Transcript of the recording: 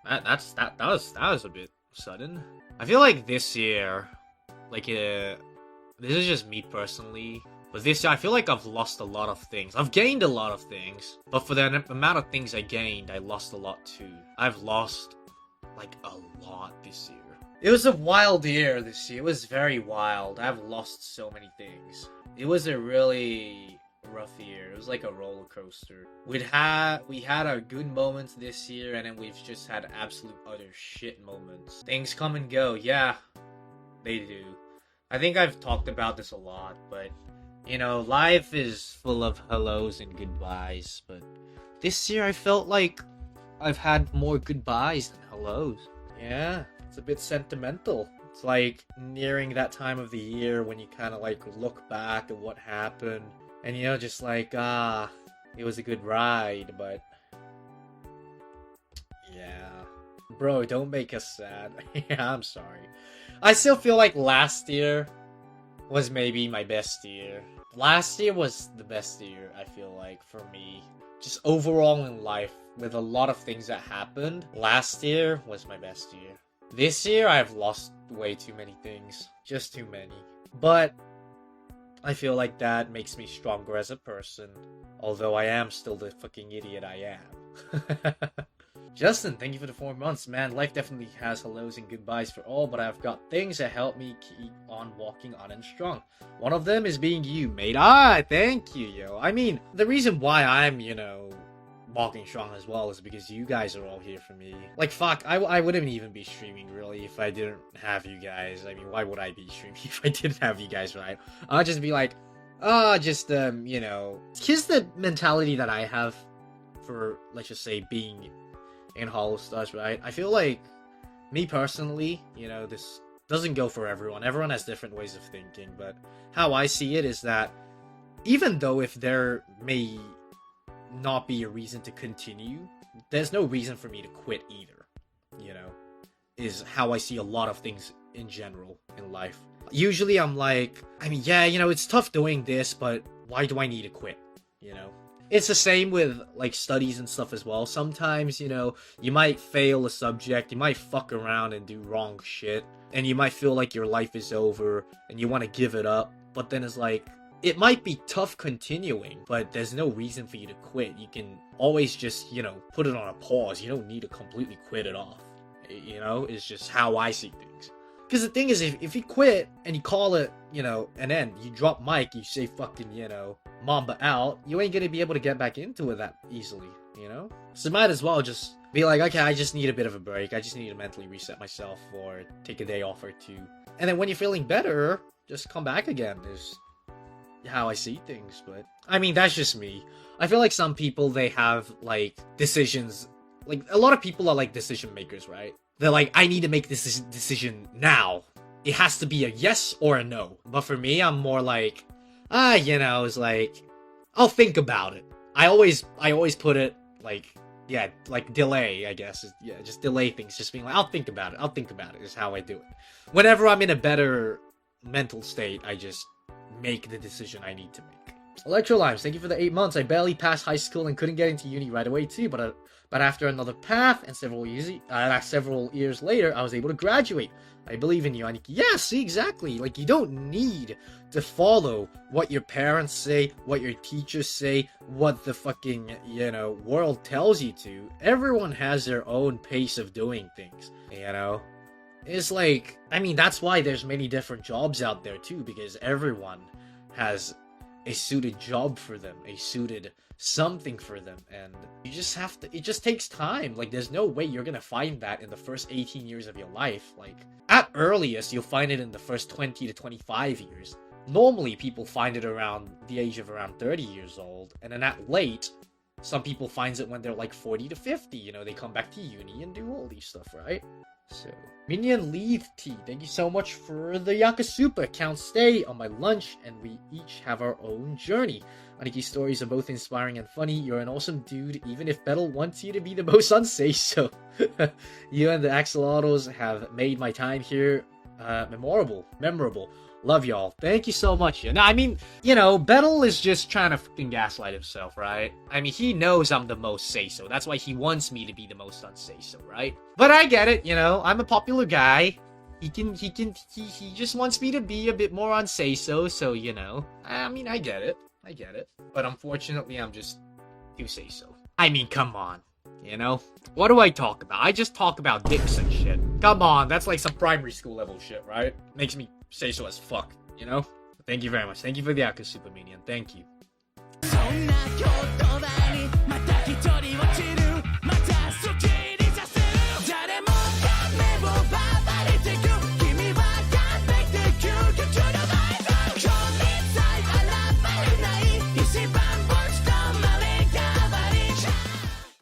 That was a bit sudden. I feel like this year, like this is just me personally, but this year I feel like I've lost a lot of things. I've gained a lot of things, but for the amount of things I gained, I lost a lot too. I've lost like a lot this year. It was a wild year this year. It was very wild. I've lost so many things. It was a really rough year. It was like a roller coaster. We had our good moments this year, and then we've just had absolute utter shit moments. Things come and go. Yeah, they do. I think I've talked about this a lot, but you know, life is full of hellos and goodbyes. But this year I felt like I've had more goodbyes than hellos. Yeah, it's a bit sentimental. It's like nearing that time of the year when you kind of like look back at what happened, and you know, just like, it was a good ride, but yeah. Bro, don't make us sad. Yeah, I'm sorry. I still feel like last year was maybe my best year. Last year was the best year, I feel like, for me. Just overall in life, with a lot of things that happened, last year was my best year. This year, I've lost way too many things. Just too many. But I feel like that makes me stronger as a person. Although I am still the fucking idiot I am. Justin, thank you for the 4 months. Man, life definitely has hellos and goodbyes for all, but I've got things that help me keep on walking on and strong. One of them is being you, mate. Thank you, yo. I mean, the reason why I'm, you know, walking strong as well is because you guys are all here for me. Like, fuck, I wouldn't even be streaming, really, if I didn't have you guys. I mean, why would I be streaming if I didn't have you guys, right? I'd just be like, you know... Here's the mentality that I have for, let's just say, being in Holostars, right? I feel like, me personally, you know, this doesn't go for everyone. Everyone has different ways of thinking, but how I see it is that even though if there may not be a reason to continue, there's no reason for me to quit either, you know, is how I see a lot of things in general in life. Usually I'm like, I mean, yeah, you know, it's tough doing this, but why do I need to quit, you know? It's the same with, like, studies and stuff as well. Sometimes, you know, you might fail a subject, you might fuck around and do wrong shit, and you might feel like your life is over, and you want to give it up, but then it's like, it might be tough continuing, but there's no reason for you to quit. You can always just, you know, put it on a pause. You don't need to completely quit it off. You know, it's just how I see things. Because the thing is, if you quit and you call it, you know, an end, you drop mic, you say fucking, you know, Mamba out, you ain't gonna be able to get back into it that easily, you know? So might as well just be like, okay, I just need a bit of a break. I just need to mentally reset myself or take a day off or two. And then when you're feeling better, just come back again. Is how I see things, but I mean, that's just me. I feel like some people, they have, like, decisions. Like, a lot of people are, like, decision makers, right? They're like, I need to make this decision now. It has to be a yes or a no. But for me, I'm more like, you know, it's like, I'll think about it. I always put it, like, yeah, like, delay, I guess. Yeah, just delay things. Just being like, I'll think about it is how I do it. Whenever I'm in a better mental state, I just make the decision I need to make. Electrolimes, thank you for the 8 months. I barely passed high school and couldn't get into uni right away too, but after another path and several years later, I was able to graduate. I believe in you, Aniki. Yeah, see, exactly. Like, you don't need to follow what your parents say, what your teachers say, what the fucking, you know, world tells you to. Everyone has their own pace of doing things, you know? It's like, I mean, that's why there's many different jobs out there too, because everyone has a suited job for them, a suited something for them, and you just have to, it just takes time. Like, there's no way you're gonna find that in the first 18 years of your life. Like, at earliest, you'll find it in the first 20 to 25 years. Normally, people find it around the age of around 30 years old, and then at late, some people finds it when they're like 40 to 50, you know, they come back to uni and do all these stuff, right? So, Minion Leaf Tea, thank you so much for the Yakasupa. Count stay on my lunch, and we each have our own journey. Aniki's stories are both inspiring and funny. You're an awesome dude, even if Bettel wants you to be the most unsafe, so you and the Axel Autos have made my time here memorable. Love y'all. Thank you so much. No, I mean, you know, Bettel is just trying to fucking gaslight himself, right? I mean, he knows I'm the most say-so. That's why he wants me to be the most unsay-so, right? But I get it, you know, I'm a popular guy. He just wants me to be a bit more unsay-so, so, you know. I mean, I get it. I get it. But unfortunately, I'm just too say-so. I mean, come on. You know? What do I talk about? I just talk about dicks and shit. Come on, that's like some primary school level shit, right? Makes me say so as fuck, you know? Thank you very much. Thank you for the Axel Super Minion. Thank you.